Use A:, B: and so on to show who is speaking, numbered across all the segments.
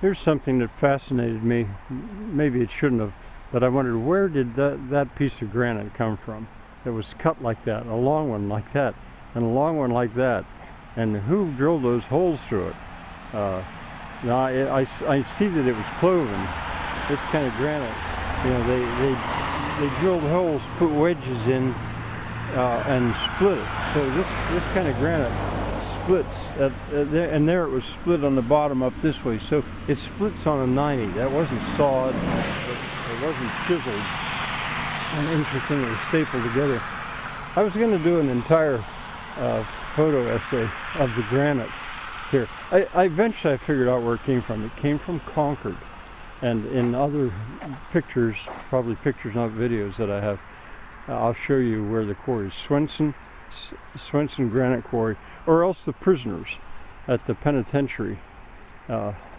A: Here's something that fascinated me. Maybe it shouldn't have, but I wondered, where did that piece of granite come from? It was cut like that, a long one like that, and a long one like that. And who drilled those holes through it? Now I see that it was cloven. This kind of granite, you know, they drilled holes, put wedges in, and split it. So this kind of granite splits and there it was split on the bottom up this way, so it splits on a 90. That wasn't sawed, it wasn't chiseled, and interestingly stapled together. I was going to do an entire photo essay of the granite here. I eventually figured out where it came from. It came from Concord, and in other pictures, probably pictures not videos that I have, I'll show you where the quarry is. Swenson Granite Quarry, or else the prisoners at the penitentiary.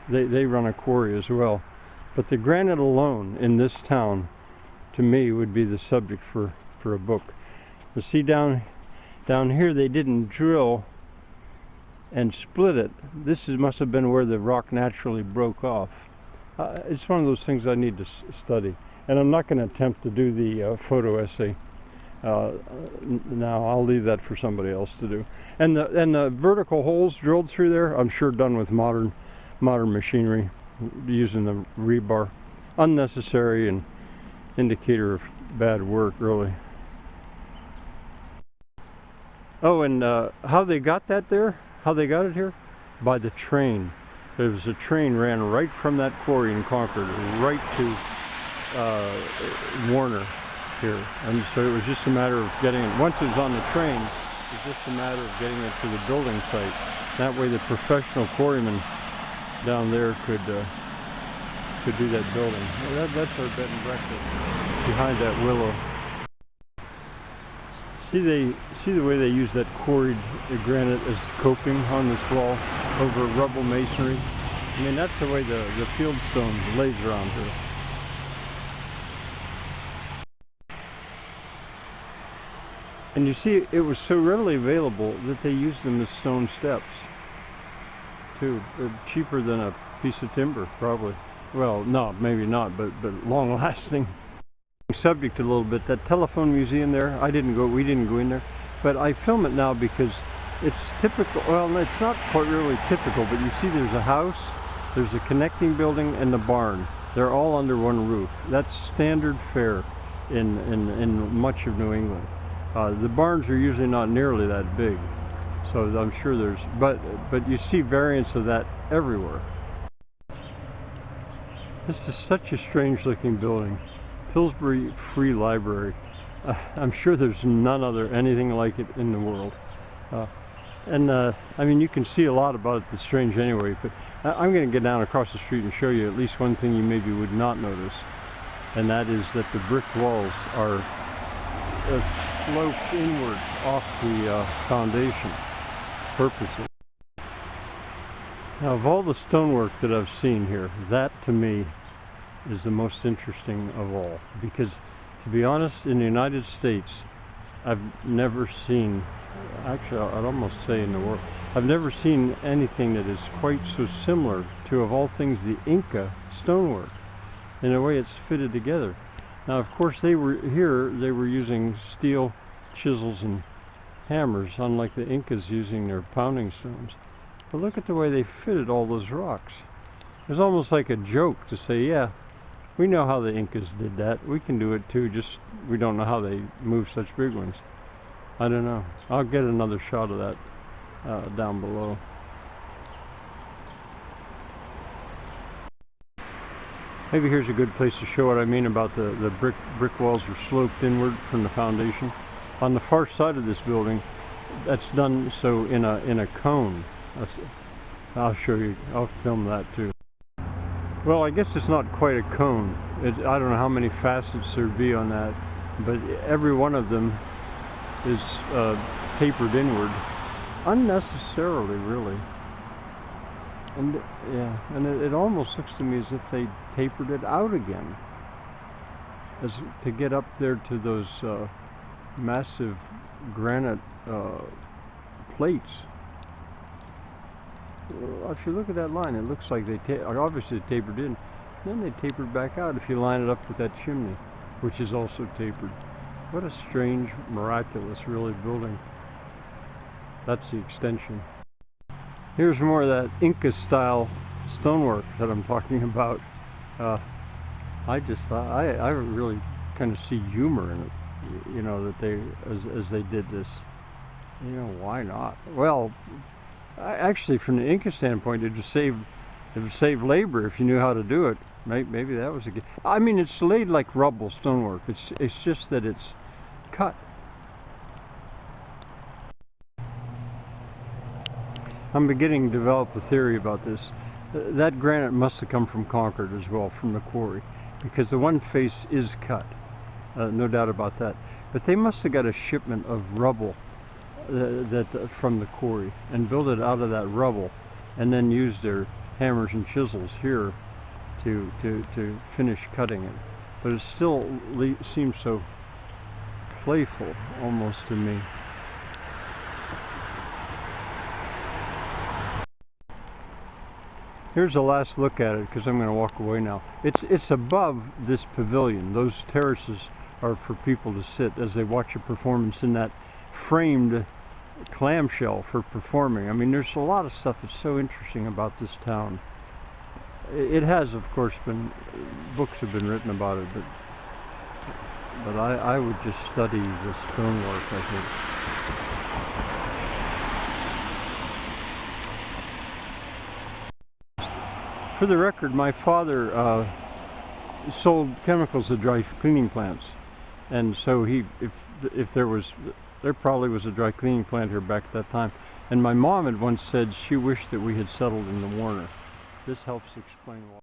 A: They run a quarry as well. But the granite alone in this town, to me, would be the subject for a book. You see down here they didn't drill and split it. This must have been where the rock naturally broke off. It's one of those things I need to study. And I'm not going to attempt to do the photo essay. Now I'll leave that for somebody else to do. And the vertical holes drilled through there, I'm sure done with modern machinery, using the rebar. Unnecessary and indicator of bad work, really. Oh, and how they got that there? How they got it here? By the train. There was a train ran right from that quarry in Concord right to Warner here, and so it was just a matter of getting it. Once it was on the train, it was just a matter of getting it to the building site. That way the professional quarrymen down there could do that building. Well, that's our bed and breakfast behind that willow. See the way they use that quarried granite as coping on this wall over rubble masonry? I mean, that's the way the fieldstone lays around here. And you see, it was so readily available that they used them as stone steps, too. They're cheaper than a piece of timber, probably. Well, no, maybe not, but long-lasting. Subject a little bit, that telephone museum there, we didn't go in there, but I film it now because it's typical. Well, it's not quite really typical, but you see there's a house, there's a connecting building, and the barn. They're all under one roof. That's standard fare in much of New England. The barns are usually not nearly that big, so I'm sure there's, but you see variants of that everywhere. This is such a strange looking building. Pillsbury Free Library. I'm sure there's anything like it in the world. I mean, you can see a lot about it that's strange anyway, but I'm going to get down across the street and show you at least one thing you maybe would not notice, and that is that the brick walls are sloped inward off the foundation purposely. Now, of all the stonework that I've seen here, that to me is the most interesting of all, because to be honest, in the United States I've never seen, actually I'd almost say in the world, I've never seen anything that is quite so similar to, of all things, the Inca stonework in the way it's fitted together. Now, of course, they were using steel chisels and hammers, unlike the Incas using their pounding stones. But look at the way they fitted all those rocks. It's almost like a joke to say, yeah, we know how the Incas did that. We can do it too, just we don't know how they moved such big ones. I don't know. I'll get another shot of that down below. Maybe here's a good place to show what I mean about the brick walls are sloped inward from the foundation. On the far side of this building, that's done so in a cone. I'll show you. I'll film that too. Well, I guess it's not quite a cone. I don't know how many facets there'd be on that, but every one of them is tapered inward, unnecessarily, really. And yeah, and it almost looks to me as if they tapered it out again, as to get up there to those massive granite plates. if you look at that line, it looks like they obviously tapered in. Then they tapered back out if you line it up with that chimney, which is also tapered. What a strange, miraculous, really building. That's the extension. Here's more of that Inca-style stonework that I'm talking about. I just thought, I really kind of see humor in it, you know, that they, as they did this. You know, why not? Well, actually, from the Inca standpoint, it would save labor if you knew how to do it. Maybe that was a good. I mean, it's laid like rubble stonework. It's just that it's cut. I'm beginning to develop a theory about this. That granite must have come from Concord as well, from the quarry, because the one face is cut, no doubt about that. But they must have got a shipment of rubble from the quarry and built it out of that rubble, and then used their hammers and chisels here to finish cutting it. But it still seems so playful almost to me. Here's a last look at it, because I'm going to walk away now. It's above this pavilion. Those terraces are for people to sit as they watch a performance in that framed clamshell for performing. I mean, there's a lot of stuff that's so interesting about this town. It has, of course, books have been written about it, but I would just study the stonework, I think. For the record, my father sold chemicals at dry cleaning plants, and so if there probably was a dry cleaning plant here back at that time. And my mom had once said she wished that we had settled in the Warner. This helps explain why.